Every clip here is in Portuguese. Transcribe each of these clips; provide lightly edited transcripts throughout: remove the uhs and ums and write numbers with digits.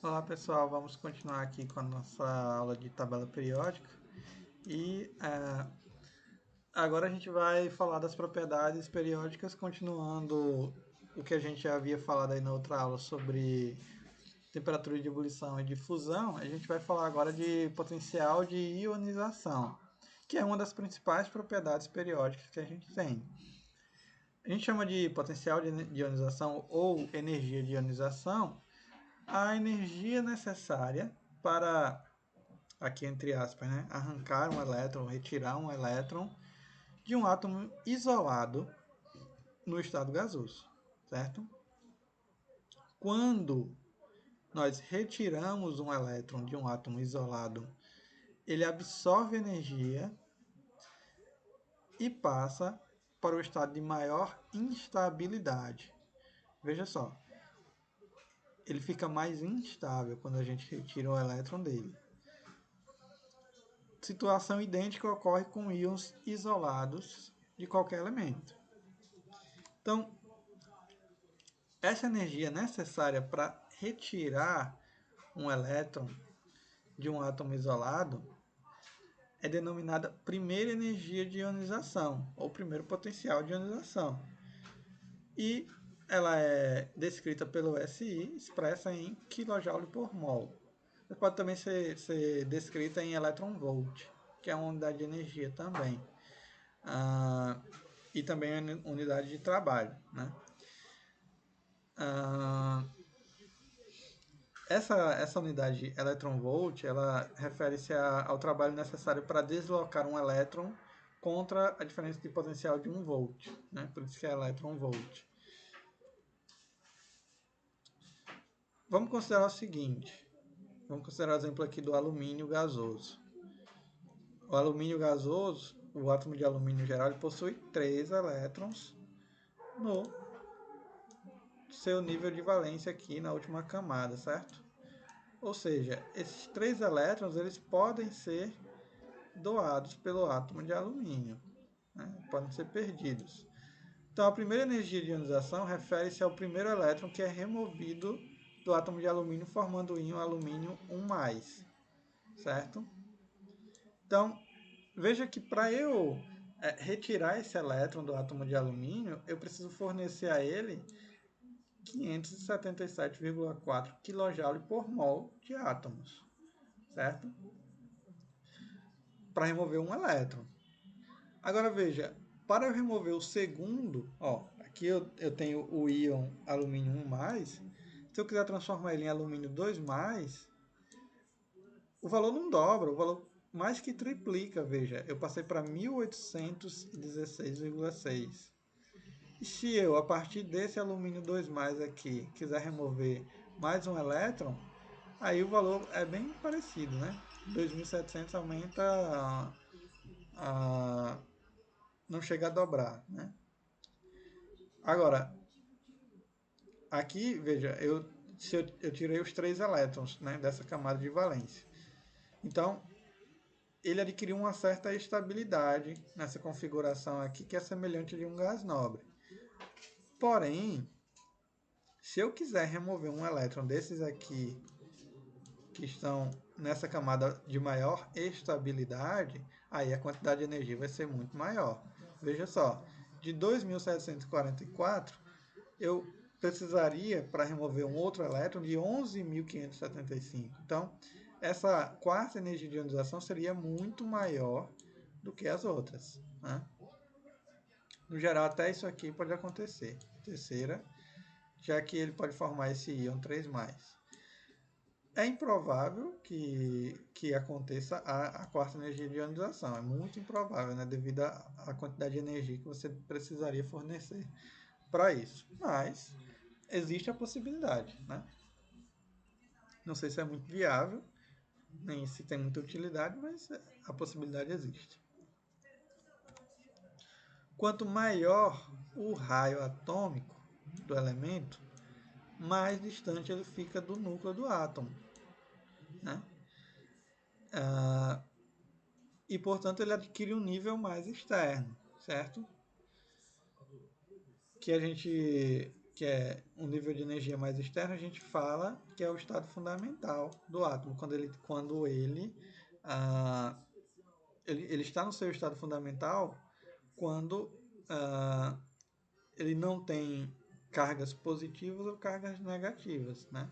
Olá pessoal, vamos continuar aqui com a nossa aula de tabela periódica e agora a gente vai falar das propriedades periódicas, continuando o que a gente já havia falado aí na outra aula sobre temperatura de ebulição e de fusão. A gente vai falar agora de potencial de ionização, que é uma das principais propriedades periódicas que a gente tem. A gente chama de potencial de ionização ou energia de ionização a energia necessária para, aqui entre aspas, né, arrancar um elétron, retirar um elétron de um átomo isolado no estado gasoso, certo? Quando nós retiramos um elétron de um átomo isolado, ele absorve energia e passa para o estado de maior instabilidade. Veja só, ele fica mais instável quando a gente retira o elétron dele. Situação idêntica ocorre com íons isolados de qualquer elemento. Então, essa energia necessária para retirar um elétron de um átomo isolado é denominada primeira energia de ionização, ou primeiro potencial de ionização. E ela é descrita pelo SI, expressa em kJ por mol. Ela pode também ser descrita em electron-volt, que é uma unidade de energia também. E também a unidade de trabalho, né? Essa unidade electron-volt, ela refere-se ao trabalho necessário para deslocar um elétron contra a diferença de potencial de 1 volt, né? Por isso que é electron-volt. Vamos considerar o seguinte, vamos considerar o exemplo aqui do alumínio gasoso. O alumínio gasoso, o átomo de alumínio geral, ele possui 3 elétrons no seu nível de valência aqui na última camada, certo? Ou seja, esses 3 elétrons eles podem ser doados pelo átomo de alumínio, né? Podem ser perdidos. Então, a primeira energia de ionização refere-se ao primeiro elétron que é removido do átomo de alumínio, formando o íon alumínio 1+, certo? Então, veja que para eu retirar esse elétron do átomo de alumínio, eu preciso fornecer a ele 577,4 kJ por mol de átomos, certo? Para remover um elétron. Agora veja, para eu remover o segundo, aqui eu tenho o íon alumínio 1+, se eu quiser transformar ele em alumínio 2+, o valor não dobra, o valor mais que triplica, veja, eu passei para 1816,6. E se eu, a partir desse alumínio 2+ aqui, quiser remover mais um elétron, aí o valor é bem parecido, né? 2.700 aumenta não chega a dobrar, né? Agora, aqui, veja, eu tirei os 3 elétrons, né, dessa camada de valência. Então, ele adquiriu uma certa estabilidade nessa configuração aqui, que é semelhante de um gás nobre. Porém, se eu quiser remover um elétron desses aqui, que estão nessa camada de maior estabilidade, aí a quantidade de energia vai ser muito maior. Veja só, de 2.744, eu precisaria, para remover um outro elétron, de 11.575. Então, essa quarta energia de ionização seria muito maior do que as outras, né? No geral, até isso aqui pode acontecer. Terceira, já que ele pode formar esse íon 3+. É improvável que aconteça a quarta energia de ionização. É muito improvável, né? Devido à quantidade de energia que você precisaria fornecer para isso. Mas existe a possibilidade, né? Não sei se é muito viável, nem se tem muita utilidade, mas a possibilidade existe. Quanto maior o raio atômico do elemento, mais distante ele fica do núcleo do átomo, né? E, portanto, ele adquire um nível mais externo, certo? Que a gente que é um nível de energia mais externo, a gente fala que é o estado fundamental do átomo, ele está no seu estado fundamental quando ele não tem cargas positivas ou cargas negativas, né?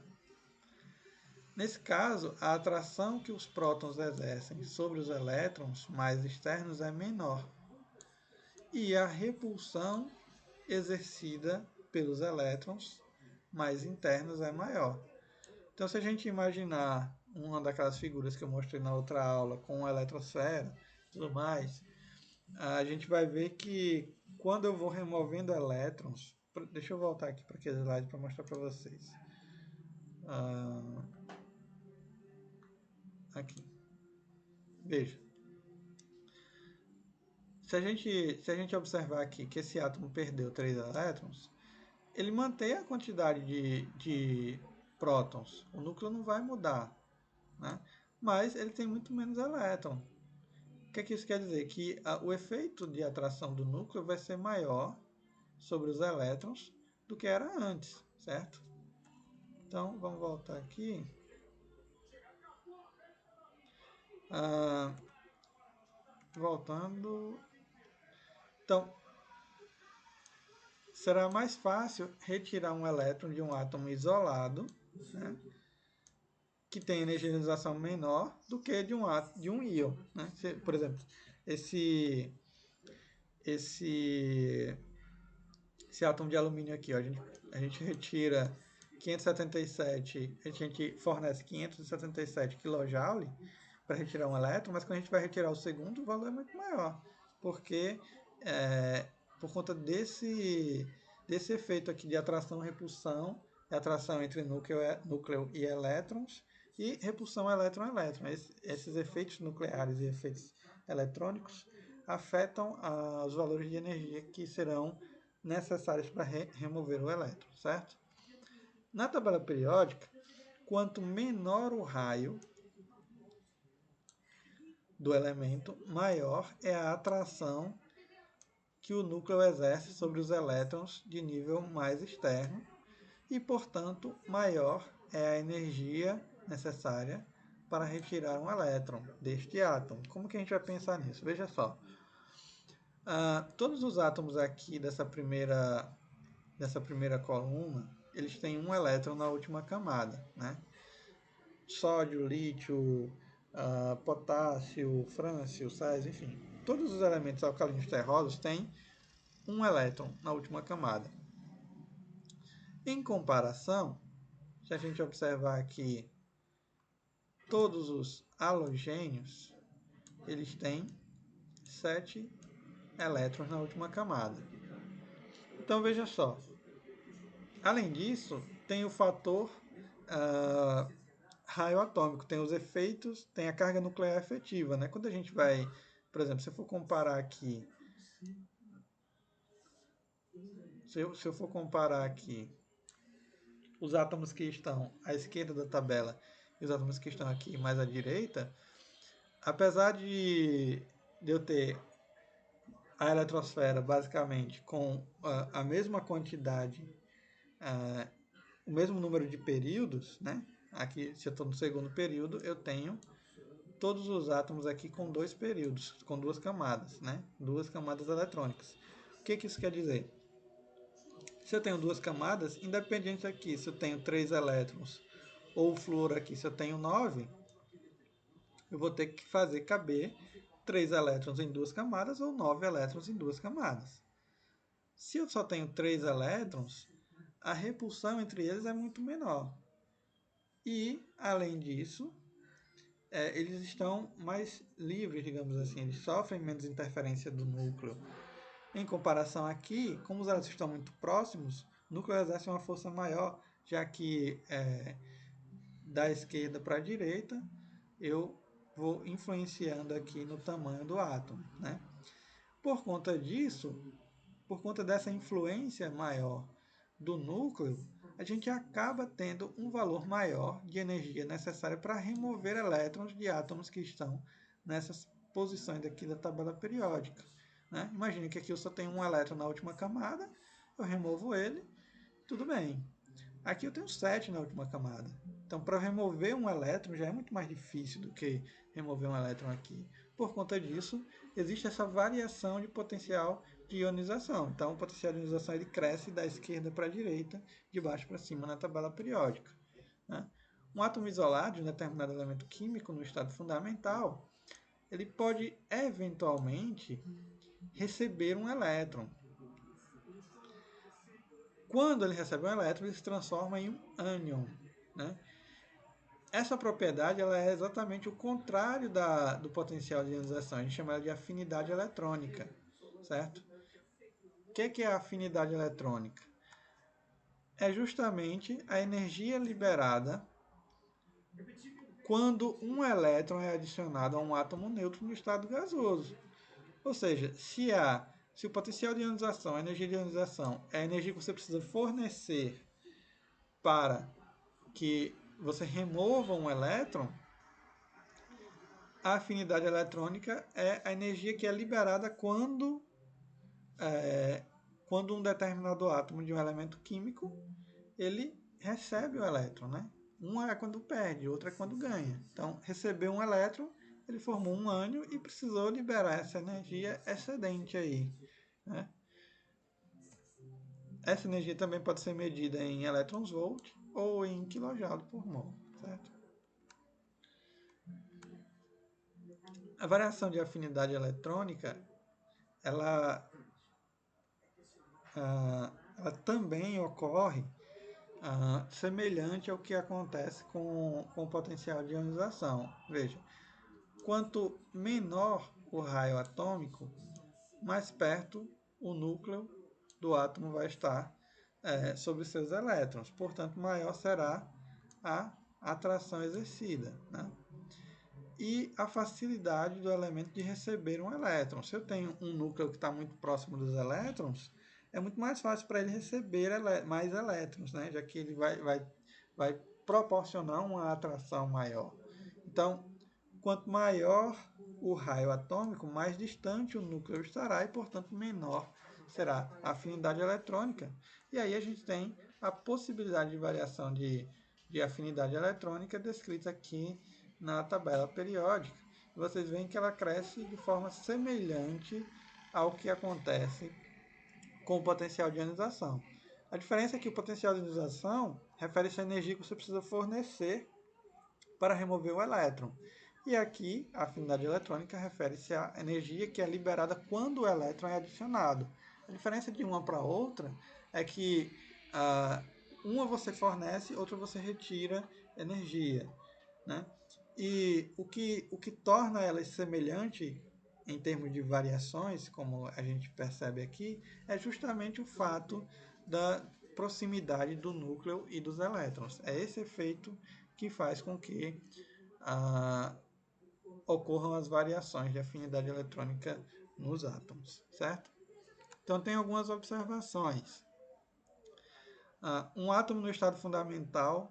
Nesse caso, a atração que os prótons exercem sobre os elétrons mais externos é menor e a repulsão exercida pelos elétrons mais internos é maior. Então, se a gente imaginar uma daquelas figuras que eu mostrei na outra aula com uma eletrosfera e tudo mais, a gente vai ver que quando eu vou removendo elétrons, deixa eu voltar aqui para aquele slide para mostrar para vocês. Aqui. Veja. Se a gente observar aqui que esse átomo perdeu 3 elétrons, ele mantém a quantidade de prótons. O núcleo não vai mudar, né? Mas ele tem muito menos elétron. O que é que isso quer dizer? Que o efeito de atração do núcleo vai ser maior sobre os elétrons do que era antes, certo? Então, vamos voltar aqui. Voltando. Então, será mais fácil retirar um elétron de um átomo isolado, né, que tem energização menor do que de um íon. Né? Por exemplo, esse, esse, esse átomo de alumínio aqui, ó, a gente retira 577, a gente fornece 577 kJ para retirar um elétron, mas quando a gente vai retirar o segundo, o valor é muito maior, porque por conta desse efeito aqui de atração-repulsão, atração entre núcleo e elétrons, e repulsão elétron-elétron. Esses efeitos nucleares e efeitos eletrônicos afetam os valores de energia que serão necessários para remover o elétron, certo? Na tabela periódica, quanto menor o raio do elemento, maior é a atração que o núcleo exerce sobre os elétrons de nível mais externo e, portanto, maior é a energia necessária para retirar um elétron deste átomo. Como que a gente vai pensar nisso? Veja só. Todos os átomos aqui dessa primeira coluna, eles têm um elétron na última camada, né? Sódio, lítio, potássio, frâncio, sais, enfim. Todos os elementos alcalinos terrosos têm um elétron na última camada. Em comparação, se a gente observar aqui todos os halogênios, eles têm 7 elétrons na última camada. Então veja só. Além disso, tem o fator raio atômico, tem os efeitos, tem a carga nuclear efetiva, né? Quando a gente vai, por exemplo, se eu for comparar aqui, se eu for comparar aqui os átomos que estão à esquerda da tabela e os átomos que estão aqui mais à direita, apesar de eu ter a eletrosfera basicamente com a mesma quantidade, o mesmo número de períodos, né? Aqui, se eu estou no segundo período, eu tenho todos os átomos aqui com 2 períodos, com 2 camadas, né? 2 camadas eletrônicas. O que isso quer dizer? Se eu tenho 2 camadas, independente aqui se eu tenho 3 elétrons ou o flúor aqui se eu tenho 9, eu vou ter que fazer caber 3 elétrons em 2 camadas ou 9 elétrons em 2 camadas. Se eu só tenho 3 elétrons, a repulsão entre eles é muito menor. E, além disso, eles estão mais livres, digamos assim, eles sofrem menos interferência do núcleo. Em comparação aqui, como os elétrons estão muito próximos, o núcleo exerce uma força maior, já que da esquerda para a direita, eu vou influenciando aqui no tamanho do átomo, né? Por conta disso, por conta dessa influência maior do núcleo, a gente acaba tendo um valor maior de energia necessária para remover elétrons de átomos que estão nessas posições aqui da tabela periódica. Né? Imagine que aqui eu só tenho um elétron na última camada, eu removo ele Tudo bem. Aqui eu tenho 7 na última camada. Então, para remover um elétron já é muito mais difícil do que remover um elétron aqui. Por conta disso, existe essa variação de potencial de ionização. Então, o potencial de ionização ele cresce da esquerda para a direita, de baixo para cima na tabela periódica, né? Um átomo isolado de um determinado elemento químico no estado fundamental, ele pode eventualmente receber um elétron. Quando ele recebe um elétron, ele se transforma em um ânion, né? Essa propriedade ela é exatamente o contrário do potencial de ionização. A gente chama ela de afinidade eletrônica, certo? O que é a afinidade eletrônica? É justamente a energia liberada quando um elétron é adicionado a um átomo neutro no estado gasoso. Ou seja, se o potencial de ionização, a energia de ionização, é a energia que você precisa fornecer para que você remova um elétron, a afinidade eletrônica é a energia que é liberada quando um determinado átomo de um elemento químico ele recebe o elétron, né? Um é quando perde, outro é quando ganha. Então, recebeu um elétron, ele formou um ânion e precisou liberar essa energia excedente aí, né? Essa energia também pode ser medida em elétrons-volt ou em kJ por mol, certo? A variação de afinidade eletrônica, ela, ela também ocorre semelhante ao que acontece com o potencial de ionização. Veja, quanto menor o raio atômico, mais perto o núcleo do átomo vai estar sobre seus elétrons. Portanto, maior será a atração exercida, né? E a facilidade do elemento de receber um elétron. Se eu tenho um núcleo que está muito próximo dos elétrons, é muito mais fácil para ele receber mais elétrons, né? Já que ele vai proporcionar uma atração maior. Então, quanto maior o raio atômico, mais distante o núcleo estará e, portanto, menor será a afinidade eletrônica. E aí a gente tem a possibilidade de variação de afinidade eletrônica descrita aqui na tabela periódica. Vocês veem que ela cresce de forma semelhante ao que acontece com o potencial de ionização. A diferença é que o potencial de ionização refere-se à energia que você precisa fornecer para remover o elétron. E aqui, a afinidade eletrônica refere-se à energia que é liberada quando o elétron é adicionado. A diferença de uma para outra é que uma você fornece, outra você retira energia, né? E o que torna elas semelhante em termos de variações, como a gente percebe aqui, é justamente o fato da proximidade do núcleo e dos elétrons. É esse efeito que faz com que ocorram as variações de afinidade eletrônica nos átomos, certo? Então, tem algumas observações. Um átomo no estado fundamental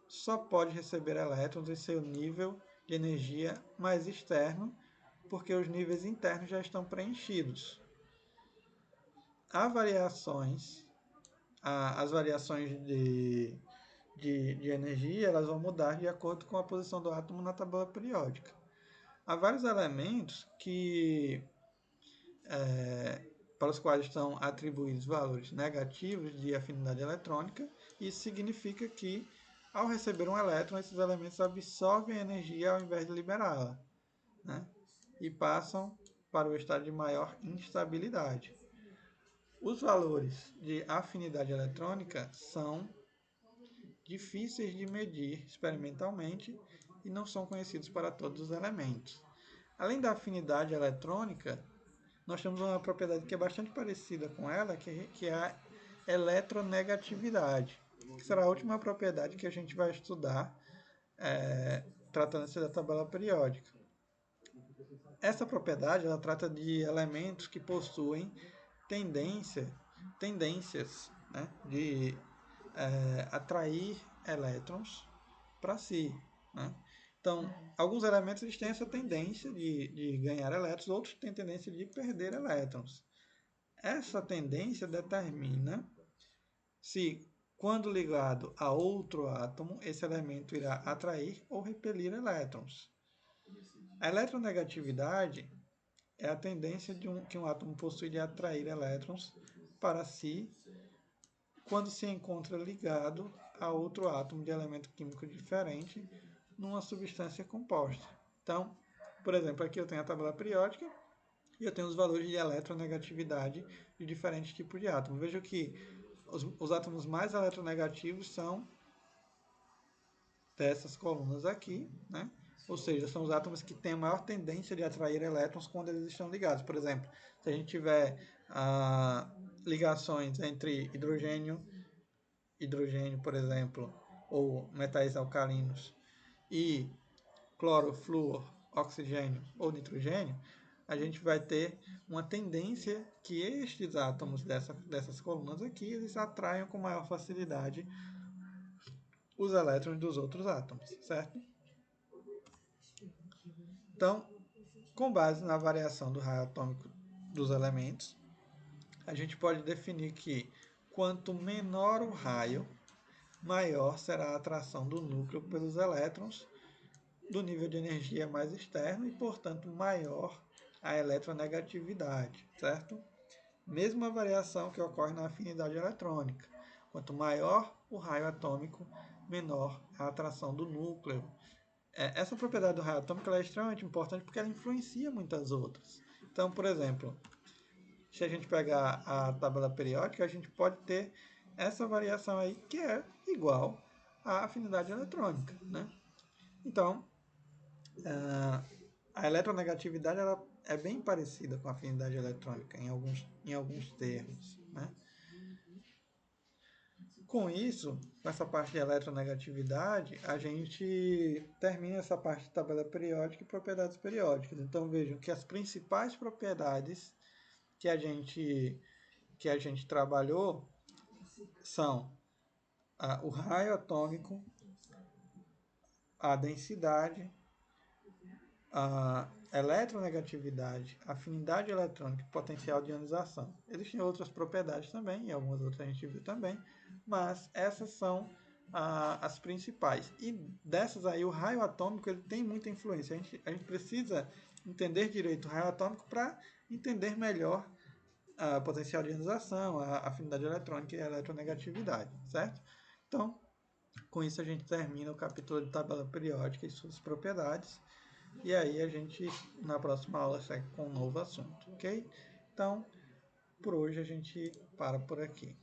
só pode receber elétrons em seu nível de energia mais externo, porque os níveis internos já estão preenchidos. Há variações, as variações de energia elas vão mudar de acordo com a posição do átomo na tabela periódica. Há vários elementos para os quais estão atribuídos valores negativos de afinidade eletrônica. Isso significa que, ao receber um elétron, esses elementos absorvem energia ao invés de liberá-la, né? E passam para o estado de maior instabilidade. Os valores de afinidade eletrônica são difíceis de medir experimentalmente e não são conhecidos para todos os elementos. Além da afinidade eletrônica, nós temos uma propriedade que é bastante parecida com ela, que é a eletronegatividade, que será a última propriedade que a gente vai estudar tratando-se da tabela periódica. Essa propriedade ela trata de elementos que possuem tendências, né, de atrair elétrons para si, né? Então, alguns elementos eles têm essa tendência de ganhar elétrons, outros têm tendência de perder elétrons. Essa tendência determina se Quando ligado a outro átomo, esse elemento irá atrair ou repelir elétrons. A eletronegatividade é a tendência que um átomo possui de atrair elétrons para si quando se encontra ligado a outro átomo de elemento químico diferente numa substância composta. Então, por exemplo, aqui eu tenho a tabela periódica e eu tenho os valores de eletronegatividade de diferentes tipos de átomos. Veja que os átomos mais eletronegativos são dessas colunas aqui, né? Ou seja, são os átomos que têm a maior tendência de atrair elétrons quando eles estão ligados. Por exemplo, se a gente tiver ligações entre hidrogênio, por exemplo, ou metais alcalinos, e cloro, flúor, oxigênio ou nitrogênio, a gente vai ter uma tendência que estes átomos dessas colunas aqui, eles atraiam com maior facilidade os elétrons dos outros átomos, certo? Então, com base na variação do raio atômico dos elementos, a gente pode definir que quanto menor o raio, maior será a atração do núcleo pelos elétrons do nível de energia mais externo e, portanto, maior a eletronegatividade, certo? Mesma variação que ocorre na afinidade eletrônica. Quanto maior o raio atômico, menor a atração do núcleo. Essa propriedade do raio atômico é extremamente importante porque ela influencia muitas outras. Então, por exemplo, se a gente pegar a tabela periódica, a gente pode ter essa variação aí que é igual à afinidade eletrônica, né? Então, a eletronegatividade ela é bem parecida com a afinidade eletrônica em alguns termos, né? Com isso, com essa parte de eletronegatividade, a gente termina essa parte de tabela periódica e propriedades periódicas. Então vejam que as principais propriedades que a gente trabalhou são o raio atômico, a densidade, a eletronegatividade, afinidade eletrônica e potencial de ionização. Existem outras propriedades também, e algumas outras a gente viu também, mas essas são as principais. E dessas aí, o raio atômico ele tem muita influência. A gente precisa entender direito o raio atômico para entender melhor a potencial de ionização, a afinidade eletrônica e a eletronegatividade, certo? Então, com isso a gente termina o capítulo de tabela periódica e suas propriedades. E aí a gente, na próxima aula, segue com um novo assunto, ok? Então, por hoje a gente para por aqui.